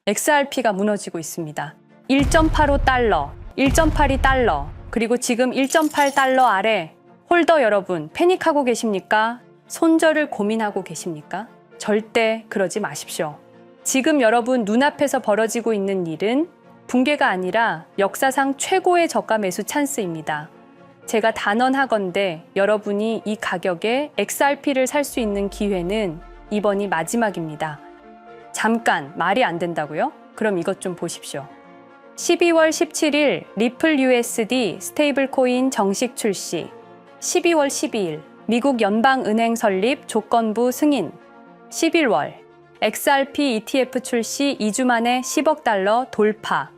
XRP가 무너지고 있습니다. 1.85달러, 1.82달러, 그리고 지금 1.8달러 아래 홀더 여러분 패닉하고 계십니까? 손절을 고민하고 계십니까? 절대 그러지 마십시오. 지금 여러분 눈앞에서 벌어지고 있는 일은 붕괴가 아니라 역사상 최고의 저가 매수 찬스입니다. 제가 단언하건대 여러분이 이 가격에 XRP를 살 수 있는 기회는 이번이 마지막입니다. 잠깐 말이 안 된다고요? 그럼 이것 좀 보십시오. 12월 17일 리플 USD 스테이블 코인 정식 출시, 12월 12일 미국 연방은행 설립 조건부 승인, 11월 XRP ETF 출시 2주 만에 10억 달러 돌파,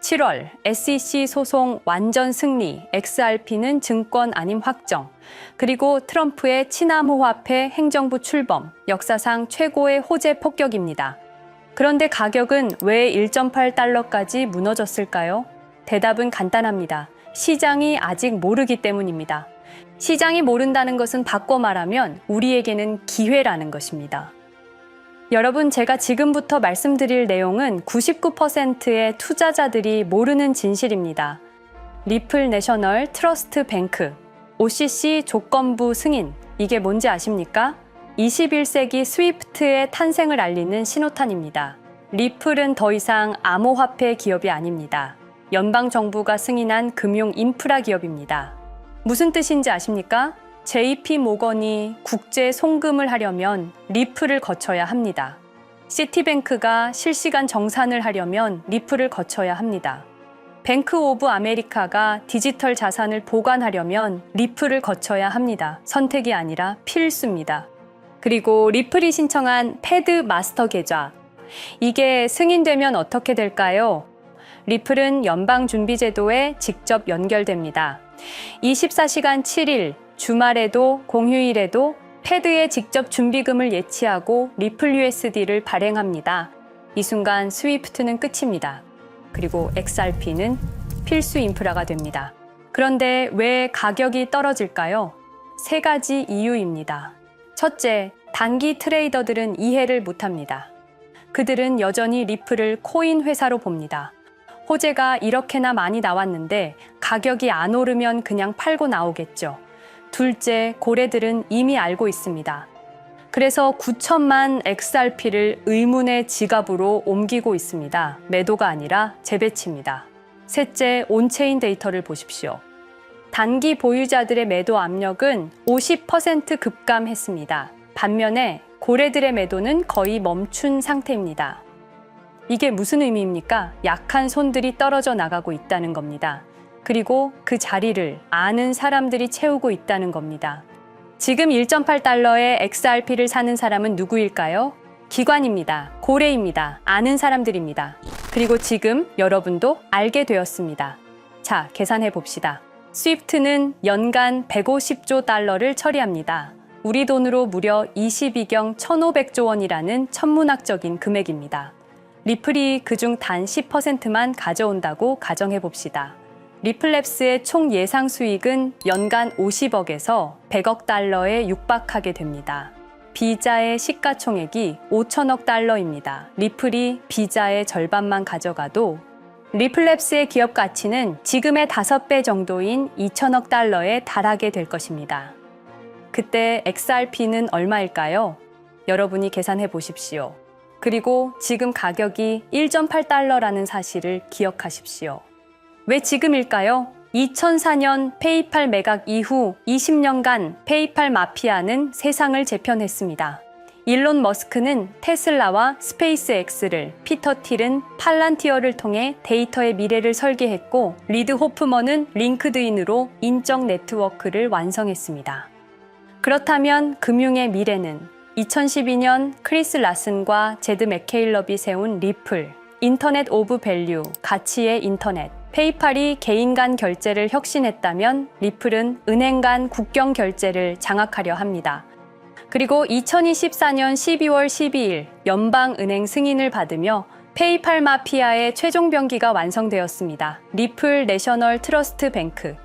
7월 SEC 소송 완전 승리, XRP는 증권 아님 확정, 그리고 트럼프의 치남호화폐 행정부 출범, 역사상 최고의 호재 폭격입니다. 그런데 가격은 왜 1.8달러까지 무너졌을까요? 대답은 간단합니다. 시장이 아직 모르기 때문입니다. 시장이 모른다는 것은 바꿔 말하면 우리에게는 기회라는 것입니다. 여러분, 제가 지금부터 말씀드릴 내용은 99%의 투자자들이 모르는 진실입니다. 리플 내셔널 트러스트 뱅크, OCC 조건부 승인, 이게 뭔지 아십니까? 21세기 스위프트의 탄생을 알리는 신호탄입니다. 리플은 더 이상 암호화폐 기업이 아닙니다. 연방정부가 승인한 금융 인프라 기업입니다. 무슨 뜻인지 아십니까? JP 모건이 국제 송금을 하려면 리플을 거쳐야 합니다. 시티뱅크가 실시간 정산을 하려면 리플을 거쳐야 합니다. 뱅크 오브 아메리카가 디지털 자산을 보관하려면 리플을 거쳐야 합니다. 선택이 아니라 필수입니다. 그리고 리플이 신청한 패드 마스터 계좌, 이게 승인되면 어떻게 될까요? 리플은 연방준비제도에 직접 연결됩니다. 24시간 7일, 주말에도 공휴일에도 패드에 직접 준비금을 예치하고 리플 USD를 발행합니다. 이 순간 스위프트는 끝입니다. 그리고 XRP는 필수 인프라가 됩니다. 그런데 왜 가격이 떨어질까요? 세 가지 이유입니다. 첫째, 단기 트레이더들은 이해를 못합니다. 그들은 여전히 리플을 코인 회사로 봅니다. 호재가 이렇게나 많이 나왔는데 가격이 안 오르면 그냥 팔고 나오겠죠. 둘째, 고래들은 이미 알고 있습니다. 그래서 9천만 XRP를 의문의 지갑으로 옮기고 있습니다. 매도가 아니라 재배치입니다. 셋째, 온체인 데이터를 보십시오. 단기 보유자들의 매도 압력은 50% 급감했습니다. 반면에 고래들의 매도는 거의 멈춘 상태입니다. 이게 무슨 의미입니까? 약한 손들이 떨어져 나가고 있다는 겁니다. 그리고 그 자리를 아는 사람들이 채우고 있다는 겁니다. 지금 1.8달러에 XRP를 사는 사람은 누구일까요? 기관입니다. 고래입니다. 아는 사람들입니다. 그리고 지금 여러분도 알게 되었습니다. 자, 계산해 봅시다. 스위프트는 연간 150조 달러를 처리합니다. 우리 돈으로 무려 22경 1,500조 원이라는 천문학적인 금액입니다. 리플이 그중 단 10%만 가져온다고 가정해 봅시다. 리플랩스의 총 예상 수익은 연간 50억에서 100억 달러에 육박하게 됩니다. 비자의 시가총액이 5천억 달러입니다. 리플이 비자의 절반만 가져가도 리플랩스의 기업 가치는 지금의 5배 정도인 2천억 달러에 달하게 될 것입니다. 그때 XRP는 얼마일까요? 여러분이 계산해 보십시오. 그리고 지금 가격이 1.8달러라는 사실을 기억하십시오. 왜 지금일까요? 2004년 페이팔 매각 이후 20년간 페이팔 마피아는 세상을 재편했습니다. 일론 머스크는 테슬라와 스페이스X를, 피터 틸은 팔란티어를 통해 데이터의 미래를 설계했고, 리드 호프먼은 링크드인으로 인적 네트워크를 완성했습니다. 그렇다면 금융의 미래는 2012년 크리스 라슨과 제드 맥케일럽이 세운 리플, 인터넷 오브 밸류, 가치의 인터넷, 페이팔이 개인 간 결제를 혁신했다면 리플은 은행 간 국경 결제를 장악하려 합니다. 그리고 2024년 12월 12일 연방은행 승인을 받으며 페이팔 마피아의 최종 병기가 완성되었습니다. 리플 내셔널 트러스트 뱅크.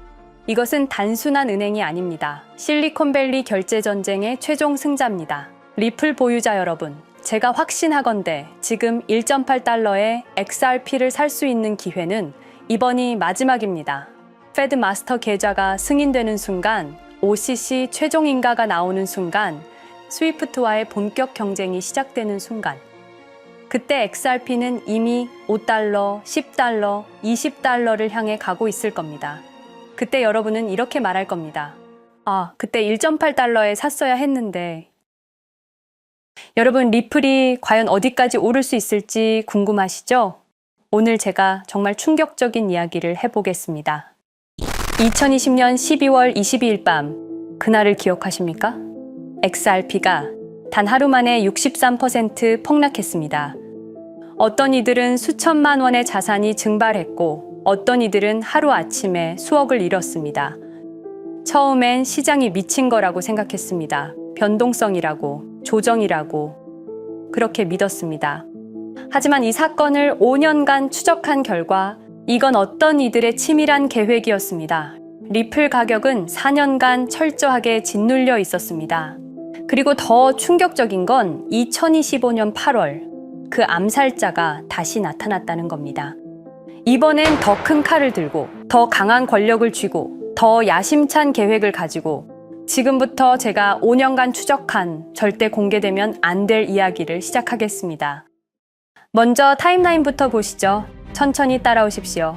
이것은 단순한 은행이 아닙니다. 실리콘밸리 결제 전쟁의 최종 승자입니다. 리플 보유자 여러분, 제가 확신하건대 지금 1.8달러에 XRP를 살 수 있는 기회는 이번이 마지막입니다. 페드 마스터 계좌가 승인되는 순간, OCC 최종 인가가 나오는 순간, 스위프트와의 본격 경쟁이 시작되는 순간, 그때 XRP는 이미 5달러, 10달러, 20달러를 향해 가고 있을 겁니다. 그때 여러분은 이렇게 말할 겁니다. 그때 1.8달러에 샀어야 했는데. 여러분, 리플이 과연 어디까지 오를 수 있을지 궁금하시죠? 오늘 제가 정말 충격적인 이야기를 해보겠습니다. 2020년 12월 22일 밤, 그날을 기억하십니까? XRP가 단 하루 만에 63% 폭락했습니다. 어떤 이들은 수천만 원의 자산이 증발했고, 어떤 이들은 하루아침에 수억을 잃었습니다. 처음엔 시장이 미친 거라고 생각했습니다. 변동성이라고, 조정이라고 그렇게 믿었습니다. 하지만 이 사건을 5년간 추적한 결과 이건 어떤 이들의 치밀한 계획이었습니다. 리플 가격은 4년간 철저하게 짓눌려 있었습니다. 그리고 더 충격적인 건 2025년 8월 그 암살자가 다시 나타났다는 겁니다. 이번엔 더 큰 칼을 들고 더 강한 권력을 쥐고 더 야심찬 계획을 가지고 지금부터 제가 5년간 추적한 절대 공개되면 안 될 이야기를 시작하겠습니다. 먼저 타임라인부터 보시죠. 천천히 따라오십시오.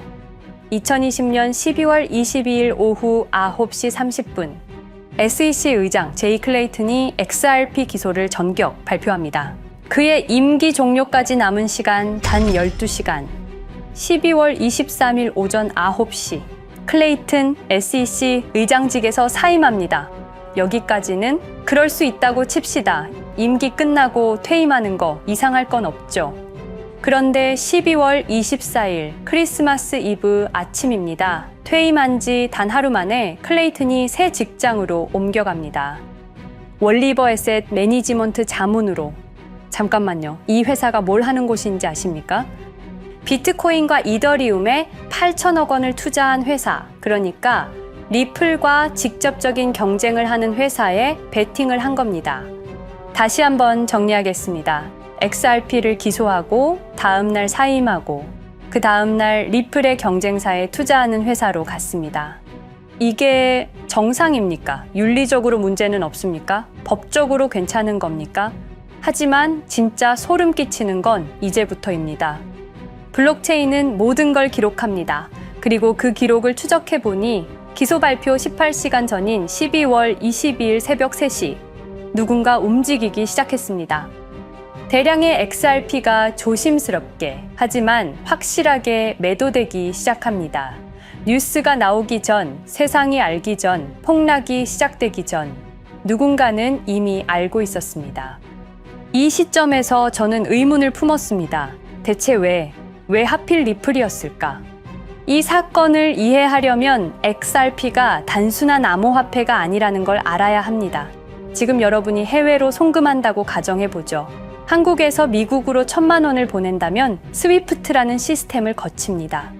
2020년 12월 22일 오후 9시 30분 SEC 의장 제이 클레이튼이 XRP 기소를 전격 발표합니다. 그의 임기 종료까지 남은 시간 단 12시간. 12월 23일 오전 9시 클레이튼 SEC 의장직에서 사임합니다. 여기까지는 그럴 수 있다고 칩시다. 임기 끝나고 퇴임하는 거 이상할 건 없죠. 그런데 12월 24일 크리스마스 이브 아침입니다. 퇴임한 지 단 하루 만에 클레이튼이 새 직장으로 옮겨갑니다. 월리버 에셋 매니지먼트 자문으로. 잠깐만요. 이 회사가 뭘 하는 곳인지 아십니까? 비트코인과 이더리움에 8천억 원을 투자한 회사, 그러니까 리플과 직접적인 경쟁을 하는 회사에 베팅을 한 겁니다. 다시 한번 정리하겠습니다. XRP를 기소하고 다음날 사임하고 그 다음날 리플의 경쟁사에 투자하는 회사로 갔습니다. 이게 정상입니까? 윤리적으로 문제는 없습니까? 법적으로 괜찮은 겁니까? 하지만 진짜 소름 끼치는 건 이제부터입니다. 블록체인은 모든 걸 기록합니다. 그리고 그 기록을 추적해보니 기소 발표 18시간 전인 12월 22일 새벽 3시 누군가 움직이기 시작했습니다. 대량의 XRP가 조심스럽게 하지만 확실하게 매도되기 시작합니다. 뉴스가 나오기 전, 세상이 알기 전, 폭락이 시작되기 전 누군가는 이미 알고 있었습니다. 이 시점에서 저는 의문을 품었습니다. 대체 왜 하필 리플이었을까? 이 사건을 이해하려면 XRP가 단순한 암호화폐가 아니라는 걸 알아야 합니다. 지금 여러분이 해외로 송금한다고 가정해보죠. 한국에서 미국으로 1,000만 원을 보낸다면 스위프트라는 시스템을 거칩니다.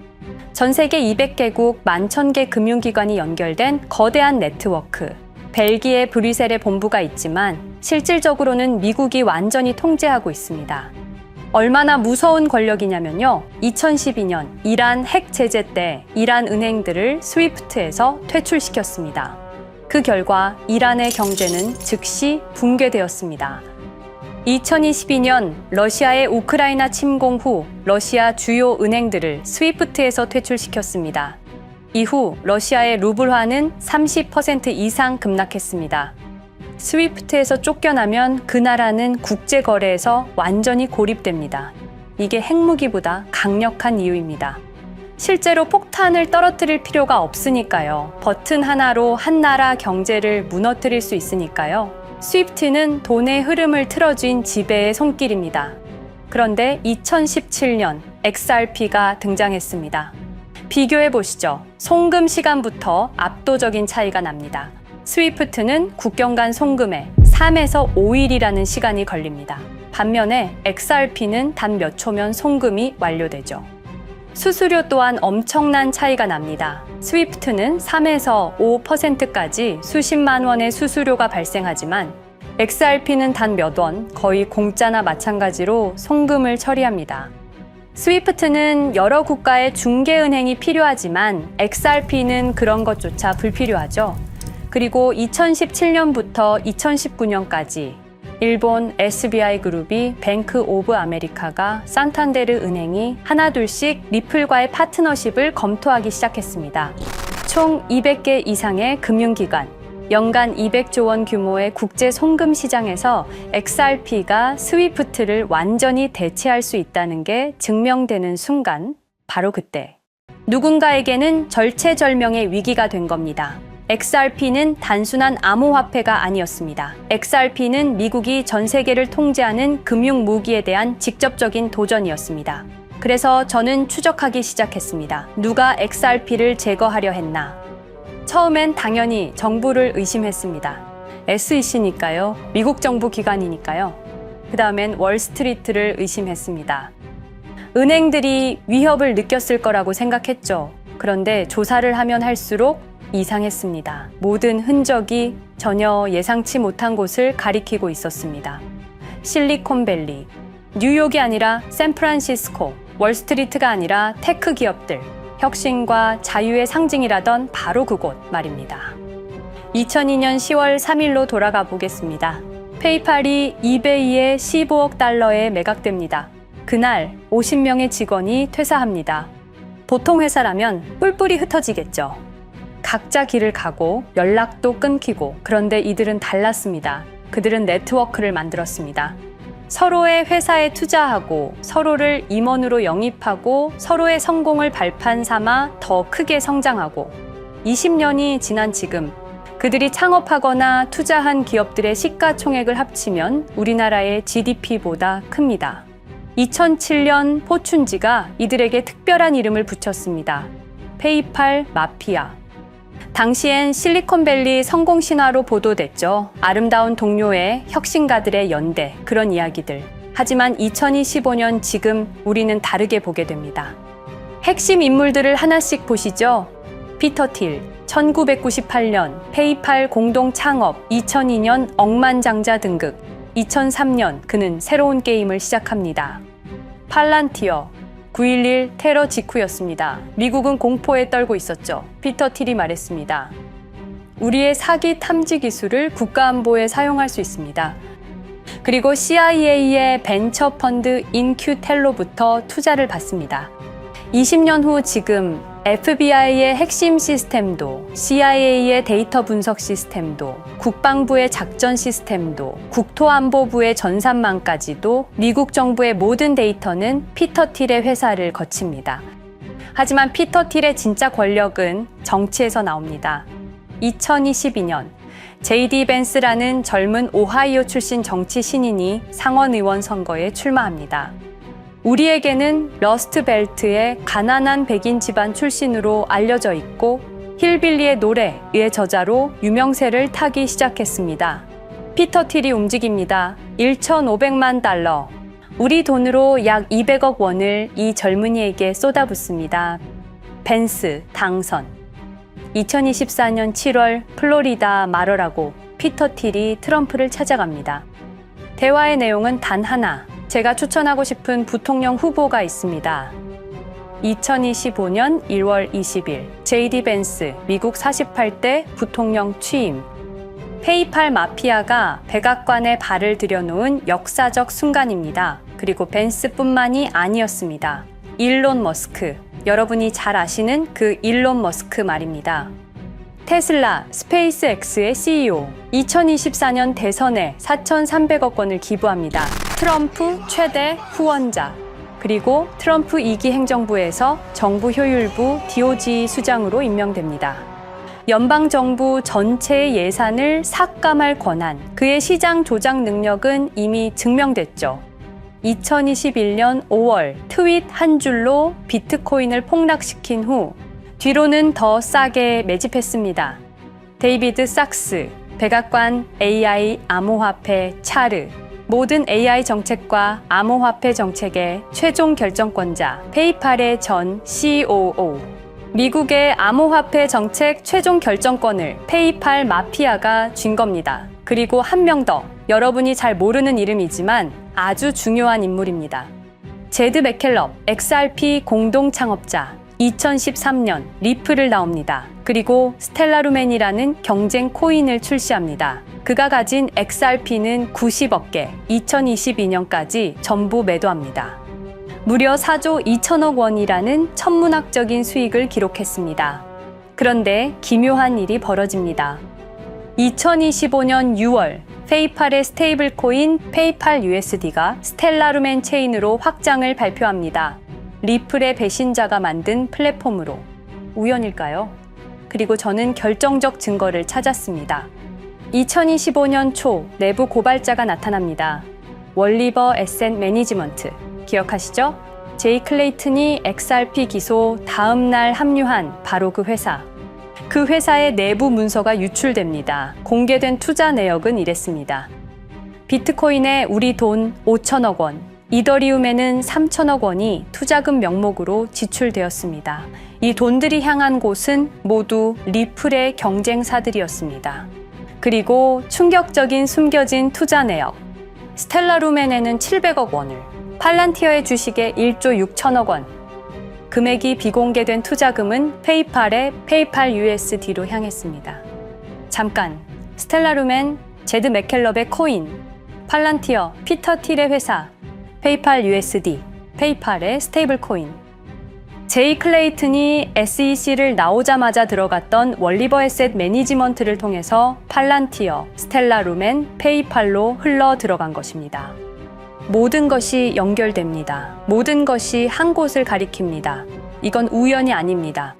전 세계 200개국 11,000개 금융기관이 연결된 거대한 네트워크. 벨기에 브뤼셀에 본부가 있지만 실질적으로는 미국이 완전히 통제하고 있습니다. 얼마나 무서운 권력이냐면요. 2012년 이란 핵 제재 때 이란 은행들을 스위프트에서 퇴출시켰습니다. 그 결과 이란의 경제는 즉시 붕괴되었습니다. 2022년 러시아의 우크라이나 침공 후 러시아 주요 은행들을 스위프트에서 퇴출시켰습니다. 이후 러시아의 루블화는 30% 이상 급락했습니다. 스위프트에서 쫓겨나면 그 나라는 국제거래에서 완전히 고립됩니다. 이게 핵무기보다 강력한 이유입니다. 실제로 폭탄을 떨어뜨릴 필요가 없으니까요. 버튼 하나로 한 나라 경제를 무너뜨릴 수 있으니까요. 스위프트는 돈의 흐름을 틀어준 지배의 손길입니다. 그런데 2017년 XRP가 등장했습니다. 비교해 보시죠. 송금 시간부터 압도적인 차이가 납니다. 스위프트는 국경 간 송금에 3에서 5일이라는 시간이 걸립니다. 반면에 XRP는 단 몇 초면 송금이 완료되죠. 수수료 또한 엄청난 차이가 납니다. 스위프트는 3에서 5%까지 수십만 원의 수수료가 발생하지만 XRP는 단 몇 원, 거의 공짜나 마찬가지로 송금을 처리합니다. 스위프트는 여러 국가의 중개은행이 필요하지만 XRP는 그런 것조차 불필요하죠. 그리고 2017년부터 2019년까지 일본 SBI 그룹이 뱅크 오브 아메리카가 산탄데르 은행이 하나둘씩 리플과의 파트너십을 검토하기 시작했습니다. 총 200개 이상의 금융기관, 연간 200조 원 규모의 국제 송금 시장에서 XRP가 스위프트를 완전히 대체할 수 있다는 게 증명되는 순간, 바로 그때 누군가에게는 절체절명의 위기가 된 겁니다. XRP는 단순한 암호화폐가 아니었습니다. XRP는 미국이 전 세계를 통제하는 금융 무기에 대한 직접적인 도전이었습니다. 그래서 저는 추적하기 시작했습니다. 누가 XRP를 제거하려 했나? 처음엔 당연히 정부를 의심했습니다. SEC니까요. 미국 정부 기관이니까요. 그 다음엔 월스트리트를 의심했습니다. 은행들이 위협을 느꼈을 거라고 생각했죠. 그런데 조사를 하면 할수록 이상했습니다. 모든 흔적이 전혀 예상치 못한 곳을 가리키고 있었습니다. 실리콘밸리, 뉴욕이 아니라 샌프란시스코, 월스트리트가 아니라 테크 기업들, 혁신과 자유의 상징이라던 바로 그곳 말입니다. 2002년 10월 3일로 돌아가 보겠습니다. 페이팔이 이베이에 15억 달러에 매각됩니다. 그날 50명의 직원이 퇴사합니다. 보통 회사라면 뿔뿔이 흩어지겠죠. 각자 길을 가고 연락도 끊기고, 그런데 이들은 달랐습니다. 그들은 네트워크를 만들었습니다. 서로의 회사에 투자하고 서로를 임원으로 영입하고 서로의 성공을 발판 삼아 더 크게 성장하고, 20년이 지난 지금 그들이 창업하거나 투자한 기업들의 시가총액을 합치면 우리나라의 GDP보다 큽니다. 2007년 포춘지가 이들에게 특별한 이름을 붙였습니다. 페이팔 마피아. 당시엔 실리콘밸리 성공 신화로 보도됐죠. 아름다운 동료의 혁신가들의 연대, 그런 이야기들. 하지만 2025년 지금 우리는 다르게 보게 됩니다. 핵심 인물들을 하나씩 보시죠. 피터 틸, 1998년 페이팔 공동 창업, 2002년 억만장자 등극, 2003년 그는 새로운 게임을 시작합니다. 팔란티어, 9.11 테러 직후였습니다. 미국은 공포에 떨고 있었죠. 피터 틸이 말했습니다. 우리의 사기 탐지 기술을 국가안보에 사용할 수 있습니다. 그리고 CIA의 벤처 펀드 인큐텔로부터 투자를 받습니다. 20년 후 지금 FBI의 핵심 시스템도, CIA의 데이터 분석 시스템도, 국방부의 작전 시스템도, 국토안보부의 전산망까지도 미국 정부의 모든 데이터는 피터 틸의 회사를 거칩니다. 하지만 피터 틸의 진짜 권력은 정치에서 나옵니다. 2022년 JD 벤스라는 젊은 오하이오 출신 정치 신인이 상원의원 선거에 출마합니다. 우리에게는 러스트벨트의 가난한 백인 집안 출신으로 알려져 있고 힐빌리의 노래의 저자로 유명세를 타기 시작했습니다. 피터 틸이 움직입니다. 1,500만 달러, 우리 돈으로 약 200억 원을 이 젊은이에게 쏟아붓습니다. 벤스 당선. 2024년 7월 플로리다 마러라고 피터 틸이 트럼프를 찾아갑니다. 대화의 내용은 단 하나. 제가 추천하고 싶은 부통령 후보가 있습니다. 2025년 1월 20일 JD 벤스 미국 48대 부통령 취임. 페이팔 마피아가 백악관에 발을 들여놓은 역사적 순간입니다. 그리고 벤스뿐만이 아니었습니다. 일론 머스크, 여러분이 잘 아시는 그 일론 머스크 말입니다. 테슬라, 스페이스X의 CEO, 2024년 대선에 4,300억 원을 기부합니다. 트럼프 최대 후원자, 그리고 트럼프 2기 행정부에서 정부 효율부 DOJ 수장으로 임명됩니다. 연방정부 전체의 예산을 삭감할 권한, 그의 시장 조작 능력은 이미 증명됐죠. 2021년 5월 트윗 한 줄로 비트코인을 폭락시킨 후 뒤로는 더 싸게 매집했습니다. 데이비드 sak스, 백악관 AI 암호화폐 차르, 모든 AI 정책과 암호화폐 정책의 최종 결정권자, 페이팔의 전 COO. 미국의 암호화폐 정책 최종 결정권을 페이팔 마피아가 쥔 겁니다. 그리고 한 명 더, 여러분이 잘 모르는 이름이지만 아주 중요한 인물입니다. 제드 맥켈럽, XRP 공동 창업자, 2013년 리플을 나옵니다. 그리고 스텔라루멘이라는 경쟁 코인을 출시합니다. 그가 가진 XRP는 90억 개, 2022년까지 전부 매도합니다. 무려 4조 2천억 원이라는 천문학적인 수익을 기록했습니다. 그런데 기묘한 일이 벌어집니다. 2025년 6월 페이팔의 스테이블 코인 페이팔 USD가 스텔라루멘 체인으로 확장을 발표합니다. 리플의 배신자가 만든 플랫폼으로. 우연일까요? 그리고 저는 결정적 증거를 찾았습니다. 2025년 초 내부 고발자가 나타납니다. 월리버 에셋 매니지먼트. 기억하시죠? 제이 클레이튼이 XRP 기소 다음 날 합류한 바로 그 회사. 그 회사의 내부 문서가 유출됩니다. 공개된 투자 내역은 이랬습니다. 비트코인에 우리 돈 5천억 원, 이더리움에는 3천억 원이 투자금 명목으로 지출되었습니다. 이 돈들이 향한 곳은 모두 리플의 경쟁사들이었습니다. 그리고 충격적인 숨겨진 투자 내역. 스텔라루멘에는 700억 원을, 팔란티어의 주식에 1조 6천억 원, 금액이 비공개된 투자금은 페이팔의 페이팔 USD로 향했습니다. 잠깐, 스텔라루멘, 제드 맥켈럽의 코인, 팔란티어, 피터 틸의 회사, 페이팔 USD, 페이팔의 스테이블 코인. 제이 클레이튼이 SEC를 나오자마자 들어갔던 월리버 에셋 매니지먼트를 통해서 팔란티어, 스텔라루멘, 페이팔로 흘러 들어간 것입니다. 모든 것이 연결됩니다. 모든 것이 한 곳을 가리킵니다. 이건 우연이 아닙니다.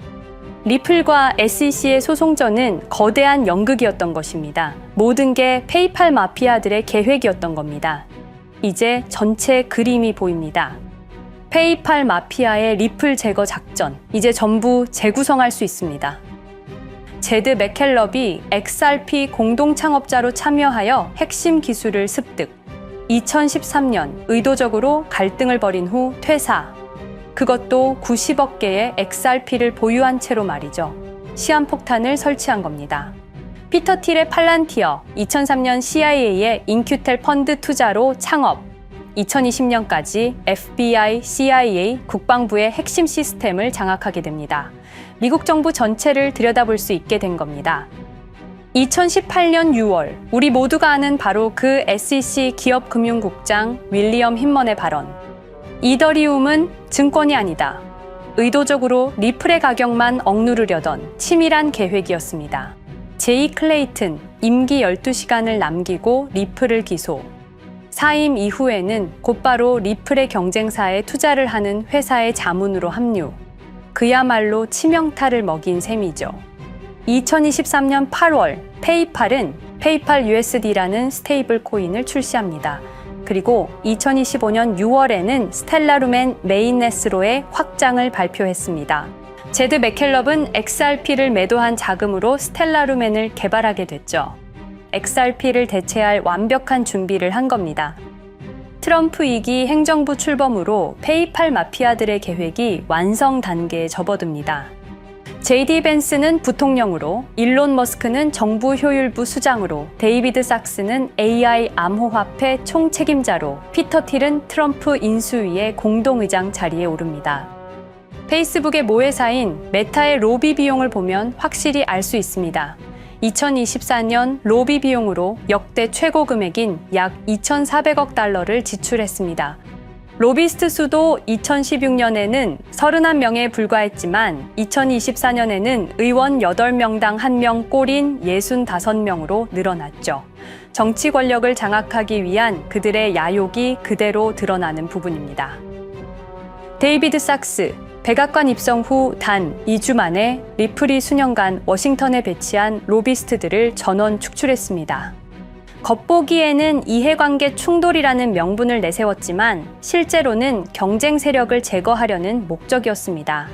리플과 SEC의 소송전은 거대한 연극이었던 것입니다. 모든 게 페이팔 마피아들의 계획이었던 겁니다. 이제 전체 그림이 보입니다. 페이팔 마피아의 리플 제거 작전, 이제 전부 재구성할 수 있습니다. 제드 맥켈럽이 XRP 공동 창업자로 참여하여 핵심 기술을 습득. 2013년 의도적으로 갈등을 벌인 후 퇴사. 그것도 90억 개의 XRP를 보유한 채로 말이죠. 시한폭탄을 설치한 겁니다. 피터 틸의 팔란티어, 2003년 CIA의 인큐텔 펀드 투자로 창업. 2020년까지 FBI, CIA, 국방부의 핵심 시스템을 장악하게 됩니다. 미국 정부 전체를 들여다볼 수 있게 된 겁니다. 2018년 6월, 우리 모두가 아는 바로 그 SEC 기업금융국장 윌리엄 힌먼의 발언. 이더리움은 증권이 아니다. 의도적으로 리플의 가격만 억누르려던 치밀한 계획이었습니다. 제이 클레이튼, 임기 12시간을 남기고 리플을 기소. 사임 이후에는 곧바로 리플의 경쟁사에 투자를 하는 회사의 자문으로 합류. 그야말로 치명타를 먹인 셈이죠. 2023년 8월 페이팔은 페이팔 USD라는 스테이블 코인을 출시합니다. 그리고 2025년 6월에는 스텔라루멘 메인넷으로의 확장을 발표했습니다. 제드 맥켈럽은 XRP를 매도한 자금으로 스텔라루멘을 개발하게 됐죠. XRP를 대체할 완벽한 준비를 한 겁니다. 트럼프 2기 행정부 출범으로 페이팔 마피아들의 계획이 완성 단계에 접어듭니다. JD 벤스는 부통령으로, 일론 머스크는 정부 효율부 수장으로, 데이비드 sak스는 AI 암호화폐 총책임자로, 피터 틸은 트럼프 인수위의 공동의장 자리에 오릅니다. 페이스북의 모회사인 메타의 로비 비용을 보면 확실히 알 수 있습니다. 2024년 로비 비용으로 역대 최고 금액인 약 2,400억 달러를 지출했습니다. 로비스트 수도 2016년에는 31명에 불과했지만 2024년에는 의원 8명당 1명 꼴인 65명으로 늘어났죠. 정치 권력을 장악하기 위한 그들의 야욕이 그대로 드러나는 부분입니다. 데이비드 sak스, 백악관 입성 후 단 2주 만에 리플이 수년간 워싱턴에 배치한 로비스트들을 전원 축출했습니다. 겉보기에는 이해관계 충돌이라는 명분을 내세웠지만 실제로는 경쟁 세력을 제거하려는 목적이었습니다.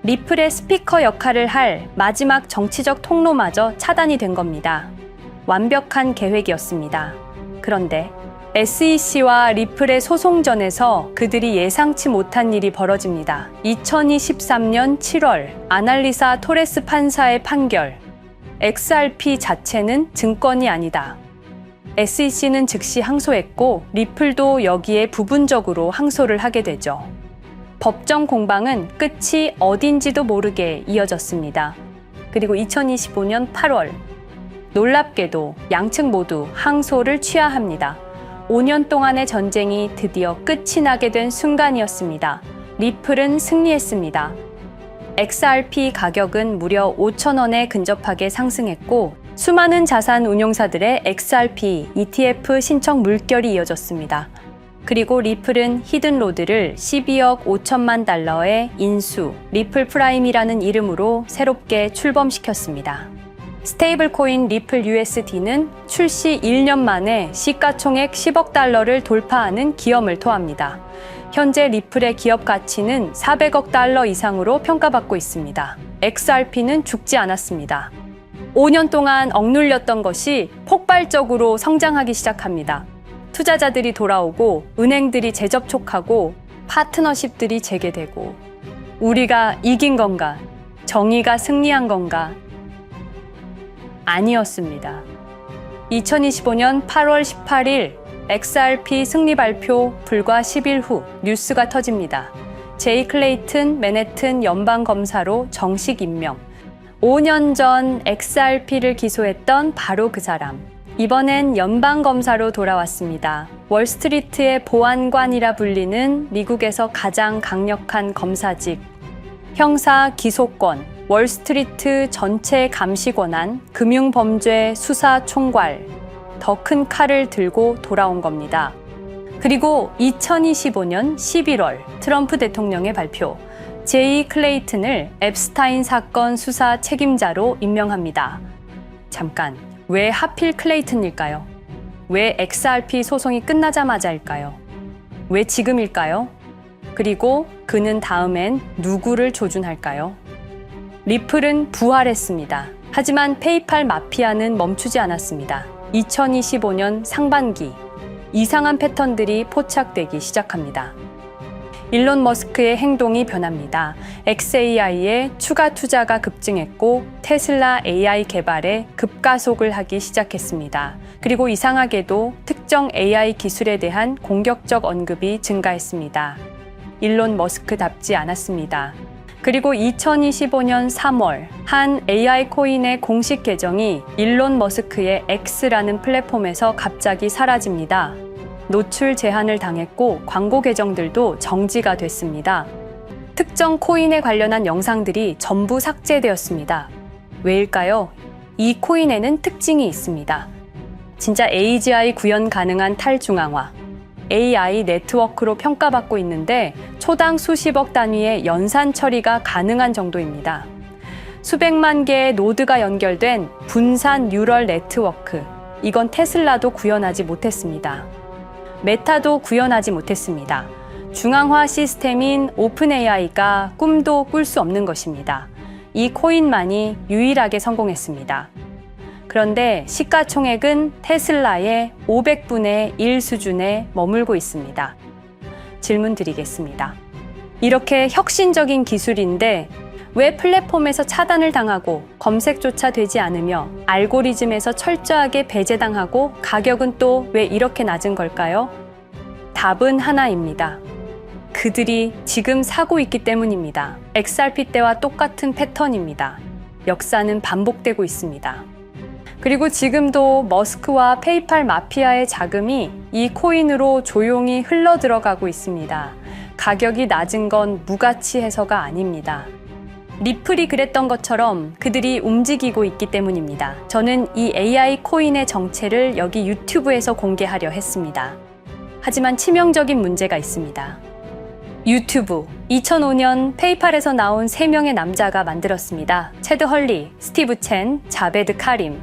리플의 스피커 역할을 할 마지막 정치적 통로마저 차단이 된 겁니다. 완벽한 계획이었습니다. 그런데 SEC와 리플의 소송전에서 그들이 예상치 못한 일이 벌어집니다. 2023년 7월 아날리사 토레스 판사의 판결. XRP 자체는 증권이 아니다. SEC는 즉시 항소했고 리플도 여기에 부분적으로 항소를 하게 되죠. 법정 공방은 끝이 어딘지도 모르게 이어졌습니다. 그리고 2025년 8월, 놀랍게도 양측 모두 항소를 취하합니다. 5년 동안의 전쟁이 드디어 끝이 나게 된 순간이었습니다. 리플은 승리했습니다. XRP 가격은 무려 5,000원에 근접하게 상승했고 수많은 자산 운용사들의 XRP ETF 신청 물결이 이어졌습니다. 그리고 리플은 히든로드를 12억 5천만 달러의 인수, 리플 프라임이라는 이름으로 새롭게 출범시켰습니다. 스테이블 코인 리플 USD는 출시 1년 만에 시가총액 10억 달러를 돌파하는 기염을 토합니다. 현재 리플의 기업 가치는 400억 달러 이상으로 평가받고 있습니다. XRP는 죽지 않았습니다. 5년 동안 억눌렸던 것이 폭발적으로 성장하기 시작합니다. 투자자들이 돌아오고 은행들이 재접촉하고 파트너십들이 재개되고 우리가 이긴 건가? 정의가 승리한 건가? 아니었습니다. 2025년 8월 18일 XRP 승리 발표 불과 10일 후 뉴스가 터집니다. 제이 클레이튼 맨해튼 연방검사로 정식 임명. 5년 전 XRP를 기소했던 바로 그 사람. 이번엔 연방검사로 돌아왔습니다. 월스트리트의 보안관이라 불리는 미국에서 가장 강력한 검사직. 형사 기소권, 월스트리트 전체 감시 권한, 금융범죄 수사 총괄. 더 큰 칼을 들고 돌아온 겁니다. 그리고 2025년 11월 트럼프 대통령의 발표. 제이 클레이튼을 앱스타인 사건 수사 책임자로 임명합니다. 잠깐, 왜 하필 클레이튼일까요? 왜 XRP 소송이 끝나자마자일까요? 왜 지금일까요? 그리고 그는 다음엔 누구를 조준할까요? 리플은 부활했습니다. 하지만 페이팔 마피아는 멈추지 않았습니다. 2025년 상반기, 이상한 패턴들이 포착되기 시작합니다. 일론 머스크의 행동이 변합니다. xAI에 추가 투자가 급증했고 테슬라 AI 개발에 급가속을 하기 시작했습니다. 그리고 이상하게도 특정 AI 기술에 대한 공격적 언급이 증가했습니다. 일론 머스크답지 않았습니다. 그리고 2025년 3월 한 AI 코인의 공식 계정이 일론 머스크의 X라는 플랫폼에서 갑자기 사라집니다. 노출 제한을 당했고 광고 계정들도 정지가 됐습니다. 특정 코인에 관련한 영상들이 전부 삭제되었습니다. 왜일까요? 이 코인에는 특징이 있습니다. 진짜 AGI 구현 가능한 탈중앙화, AI 네트워크로 평가받고 있는데 초당 수십억 단위의 연산 처리가 가능한 정도입니다. 수백만 개의 노드가 연결된 분산 뉴럴 네트워크, 이건 테슬라도 구현하지 못했습니다. 메타도 구현하지 못했습니다. 중앙화 시스템인 오픈 AI가 꿈도 꿀 수 없는 것입니다. 이 코인만이 유일하게 성공했습니다. 그런데 시가총액은 테슬라의 500분의 1 수준에 머물고 있습니다. 질문 드리겠습니다. 이렇게 혁신적인 기술인데 왜 플랫폼에서 차단을 당하고 검색조차 되지 않으며 알고리즘에서 철저하게 배제당하고 가격은 또 왜 이렇게 낮은 걸까요? 답은 하나입니다. 그들이 지금 사고 있기 때문입니다. XRP 때와 똑같은 패턴입니다. 역사는 반복되고 있습니다. 그리고 지금도 머스크와 페이팔 마피아의 자금이 이 코인으로 조용히 흘러 들어가고 있습니다. 가격이 낮은 건 무가치해서가 아닙니다. 리플이 그랬던 것처럼 그들이 움직이고 있기 때문입니다. 저는 이 AI 코인의 정체를 여기 유튜브에서 공개하려 했습니다. 하지만 치명적인 문제가 있습니다. 유튜브, 2005년 페이팔에서 나온 3명의 남자가 만들었습니다. 체드 헐리, 스티브 첸, 자베드 카림.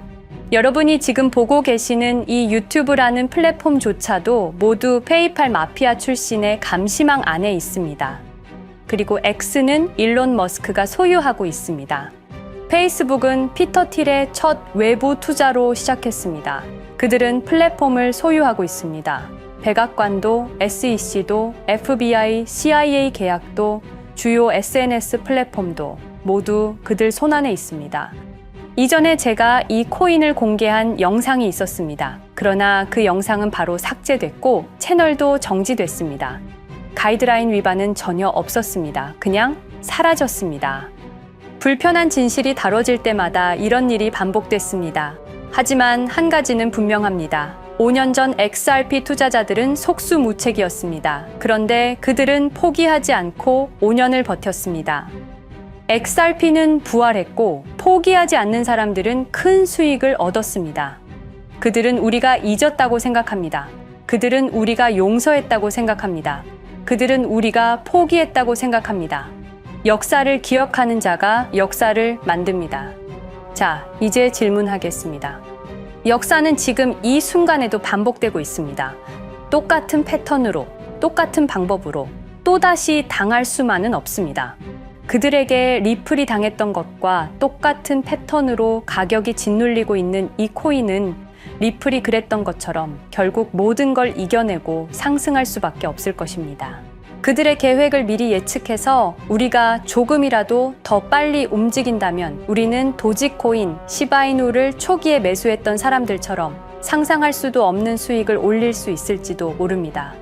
여러분이 지금 보고 계시는 이 유튜브라는 플랫폼조차도 모두 페이팔 마피아 출신의 감시망 안에 있습니다. 그리고 X는 일론 머스크가 소유하고 있습니다. 페이스북은 피터 틸의 첫 외부 투자로 시작했습니다. 그들은 플랫폼을 소유하고 있습니다. 백악관도, SEC도, FBI, CIA 계약도, 주요 SNS 플랫폼도 모두 그들 손안에 있습니다. 이전에 제가 이 코인을 공개한 영상이 있었습니다. 그러나 그 영상은 바로 삭제됐고 채널도 정지됐습니다. 가이드라인 위반은 전혀 없었습니다. 그냥 사라졌습니다. 불편한 진실이 다뤄질 때마다 이런 일이 반복됐습니다. 하지만 한 가지는 분명합니다. 5년 전 XRP 투자자들은 속수무책이었습니다. 그런데 그들은 포기하지 않고 5년을 버텼습니다. XRP는 부활했고 포기하지 않는 사람들은 큰 수익을 얻었습니다. 그들은 우리가 잊었다고 생각합니다. 그들은 우리가 용서했다고 생각합니다. 그들은 우리가 포기했다고 생각합니다. 역사를 기억하는 자가 역사를 만듭니다. 자, 이제 질문하겠습니다. 역사는 지금 이 순간에도 반복되고 있습니다. 똑같은 패턴으로, 똑같은 방법으로 또다시 당할 수만은 없습니다. 그들에게 리플이 당했던 것과 똑같은 패턴으로 가격이 짓눌리고 있는 이 코인은 리플이 그랬던 것처럼 결국 모든 걸 이겨내고 상승할 수밖에 없을 것입니다. 그들의 계획을 미리 예측해서 우리가 조금이라도 더 빨리 움직인다면 우리는 도지코인, 시바이누를 초기에 매수했던 사람들처럼 상상할 수도 없는 수익을 올릴 수 있을지도 모릅니다.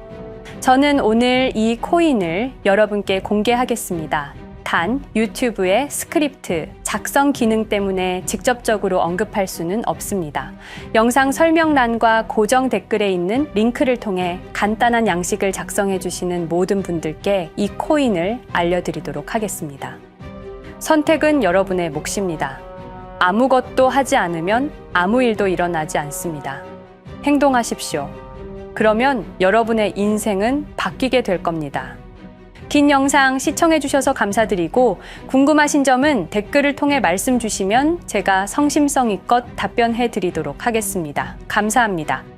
저는 오늘 이 코인을 여러분께 공개하겠습니다. 단 유튜브의 스크립트, 작성 기능 때문에 직접적으로 언급할 수는 없습니다. 영상 설명란과 고정 댓글에 있는 링크를 통해 간단한 양식을 작성해 주시는 모든 분들께 이 코인을 알려드리도록 하겠습니다. 선택은 여러분의 몫입니다. 아무것도 하지 않으면 아무 일도 일어나지 않습니다. 행동하십시오. 그러면 여러분의 인생은 바뀌게 될 겁니다. 긴 영상 시청해 주셔서 감사드리고 궁금하신 점은 댓글을 통해 말씀 주시면 제가 성심성의껏 답변해 드리도록 하겠습니다. 감사합니다.